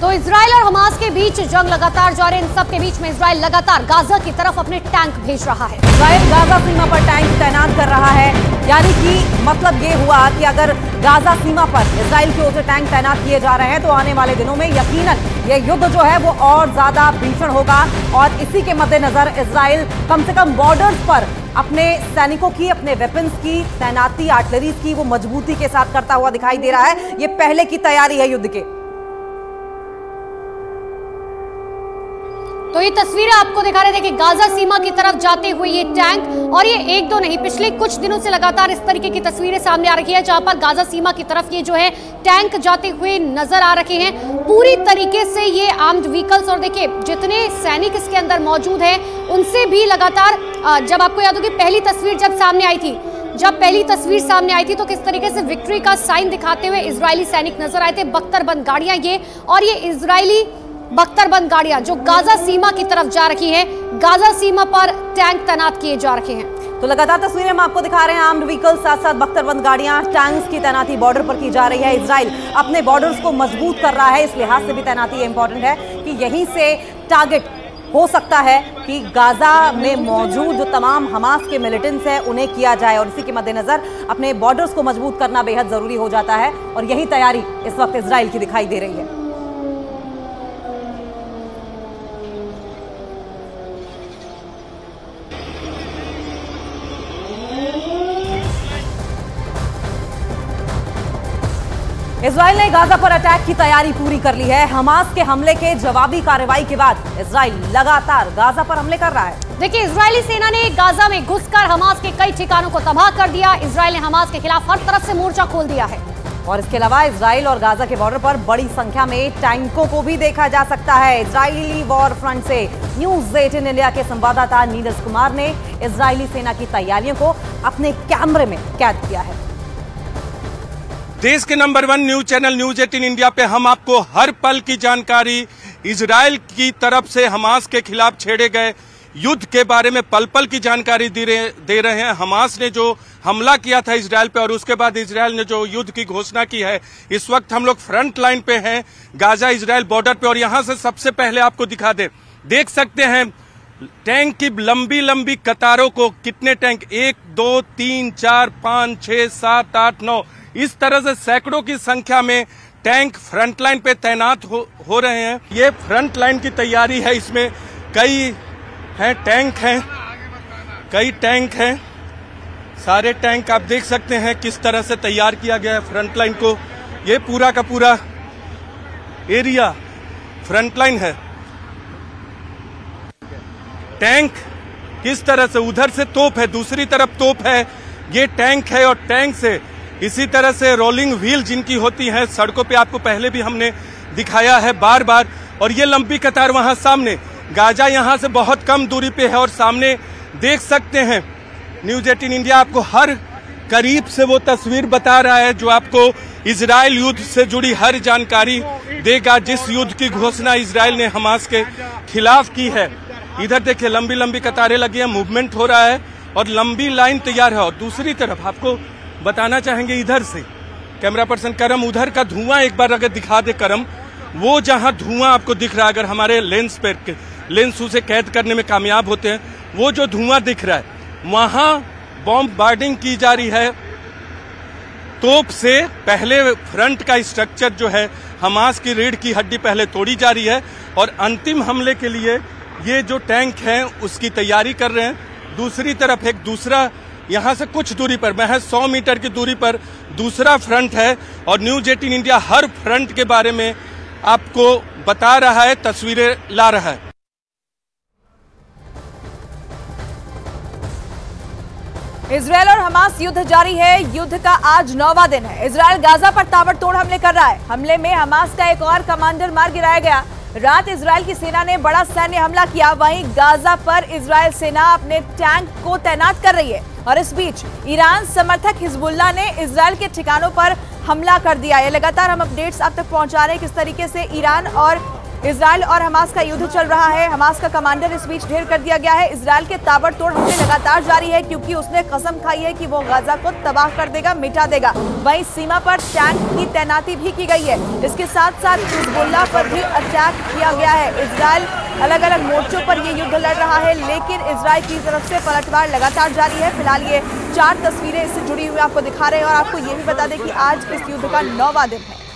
तो इजराइल और हमास के बीच जंग लगातार जारी है। इन सब के बीच में इजराइल लगातार गाजा की तरफ अपने टैंक भेज रहा है। इजराइल गाजा सीमा पर टैंक तैनात कर रहा है, यानी कि मतलब ये हुआ कि अगर गाजा सीमा पर इजराइल की ओर से टैंक तैनात किए जा रहे हैं तो आने वाले दिनों में यकीनन ये युद्ध जो है वो और ज्यादा भीषण होगा। और इसी के मद्देनजर इजराइल कम से कम बॉर्डर्स पर अपने सैनिकों की, अपने वेपन्स की तैनाती, आर्टिलरी की वो मजबूती के साथ करता हुआ दिखाई दे रहा है। ये पहले की तैयारी है युद्ध के। तो ये तस्वीरें आपको दिखा रहे थे कि गाजा सीमा की तरफ जाते हुए ये टैंक, और ये एक दो नहीं, पिछले कुछ दिनों से लगातार इस तरीके की तस्वीरें सामने आ रही है जहां पर गाजा सीमा की तरफ ये जो है टैंक जाते हुए नजर आ रहे हैं। पूरी तरीके से ये आर्म्ड व्हीकल्स, और देखिए जितने सैनिक इसके अंदर मौजूद हैं उनसे भी लगातार, जब आपको याद होगी पहली तस्वीर जब पहली तस्वीर सामने आई थी तो किस तरीके से विक्ट्री का साइन दिखाते हुए इजरायली सैनिक नजर आए थे। बख्तरबंद गाड़ियां ये, और ये इजरायली बख्तरबंद गाड़ियां जो गाजा सीमा की तरफ जा रही हैं, गाजा सीमा पर टैंक तैनात किए जा रहे हैं। तो लगातार तस्वीरें हम आपको दिखा रहे हैं, आर्म्ड व्हीकल साथ साथ बख्तरबंद गाड़ियां, टैंक्स की तैनाती बॉर्डर पर की जा रही है। इजराइल अपने बॉर्डर्स को मजबूत कर रहा है, इस लिहाज से भी तैनाती इंपॉर्टेंट है कि यहीं से टारगेट हो सकता है कि गाजा में मौजूद जो तमाम हमास के मिलिटेंट्स हैं उन्हें किया जाए, और इसी के मद्देनजर अपने बॉर्डर्स को मजबूत करना बेहद जरूरी हो जाता है। और यही तैयारी इस वक्त इजराइल की दिखाई दे रही है। इजराइल ने गाजा पर अटैक की तैयारी पूरी कर ली है। हमास के हमले के जवाबी कार्रवाई के बाद इजराइल लगातार गाजा पर हमले कर रहा है। देखिए, इजरायली सेना ने गाजा में घुसकर हमास के कई ठिकानों को तबाह कर दिया। इजराइल ने हमास के खिलाफ हर तरफ से मोर्चा खोल दिया है। और इसके अलावा इजराइल और गाजा के बॉर्डर पर बड़ी संख्या में टैंकों को भी देखा जा सकता है। इजरायली वॉर फ्रंट से न्यूज 18 इंडिया के संवाददाता नीरज कुमार ने इजरायली सेना की तैयारियों को अपने कैमरे में कैद किया है। देश के number 1 news channel news 18 India पे हम आपको हर पल की जानकारी, इजराइल की तरफ से हमास के खिलाफ छेड़े गए युद्ध के बारे में पल पल की जानकारी दे रहे हैं। हमास ने जो हमला किया था इजराइल पे और उसके बाद इजराइल ने जो युद्ध की घोषणा की है, इस वक्त हम लोग फ्रंट लाइन पे हैं, गाजा इजराइल बॉर्डर पे। और यहां से सबसे पहले आपको देख सकते हैं टैंक की लंबी लंबी कतारों को। कितने टैंक, 1 2 3 4 5 6 7 8 9, इस तरह से सैकड़ों की संख्या में टैंक फ्रंट लाइन पे तैनात हो रहे हैं। ये फ्रंट लाइन की तैयारी है, इसमें कई टैंक हैं, सारे टैंक आप देख सकते हैं किस तरह से तैयार किया गया है फ्रंट लाइन को। ये पूरा का पूरा एरिया फ्रंट लाइन है। टैंक किस तरह से, उधर से तोप है, दूसरी तरफ तोप है, ये टैंक है। और टैंक से इसी तरह से रोलिंग व्हील जिनकी होती हैं सड़कों पे, आपको पहले भी हमने दिखाया है बार बार। और ये लंबी कतार वहां सामने, गाजा यहां से बहुत कम दूरी पे है और सामने देख सकते हैं न्यूज 18 इंडिया आपको हर करीब से वो तस्वीर बता रहा है जो आपको इजराइल युद्ध से जुड़ी हर जानकारी देगा, जिस युद्ध की घोषणा इजराइल ने हमास के खिलाफ की है। इधर देखिए लंबी लंबी कतारें लगी हैं, मूवमेंट हो रहा है और लंबी लाइन तैयार है। और दूसरी तरफ आपको बताना चाहेंगे, इधर से कैमरा पर्सन करम, उधर का धुआं एक बार अगर दिखा दे करम, वो जहां धुआं आपको दिख रहा है, अगर हमारे लेंस उसे कैद करने में कामयाब होते हैं, वो जो धुआं दिख रहा है वहां बॉम्बार्डिंग की जा रही है तोप से। पहले फ्रंट का स्ट्रक्चर जो है, हमास की रीढ़ की हड्डी पहले तोड़ी जा रही है और अंतिम हमले के लिए ये जो टैंक हैं उसकी तैयारी कर रहे हैं। दूसरी तरफ एक दूसरा, यहां से कुछ दूरी पर, महज 100 मीटर की दूरी पर दूसरा फ्रंट है। और न्यूज 18 इंडिया हर फ्रंट के बारे में आपको बता रहा है, तस्वीरें ला रहा है। इजराइल और हमास युद्ध जारी है। युद्ध का आज 9वां दिन है। इजराइल गाजा पर ताबड़तोड़ हमले कर रहा है। हमले में हमास का एक और कमांडर मार गिराया गया। रात इजराइल की सेना ने बड़ा सैन्य हमला किया, वहीं गाजा पर इजराइल सेना अपने टैंक को तैनात कर रही है। और इस बीच ईरान समर्थक हिजबुल्लाह ने इजराइल के ठिकानों पर हमला कर दिया है। लगातार हम अपडेट्स आप तक पहुंचा रहे हैं किस तरीके से ईरान और इजराइल और हमास का युद्ध चल रहा है। हमास का कमांडर इस बीच ढेर कर दिया गया है। इजराइल के ताबड़तोड़ हमले लगातार जारी है क्योंकि उसने कसम खाई है कि वो गाजा को तबाह कर देगा, मिटा देगा। वहीं सीमा पर टैंक की तैनाती भी की गई है। इसके साथ साथ हिजबुल्लाह पर भी अटैक किया गया है। इजराइल अलग अलग मोर्चों पर ये युद्ध लड़ रहा है, लेकिन इजराइल की तरफ से पलटवार लगातार जारी है। फिलहाल ये 4 तस्वीरें इससे जुड़ी हुई आपको दिखा रहे हैं और आपको ये भी बता दें कि आज इस युद्ध का 9वां दिन है।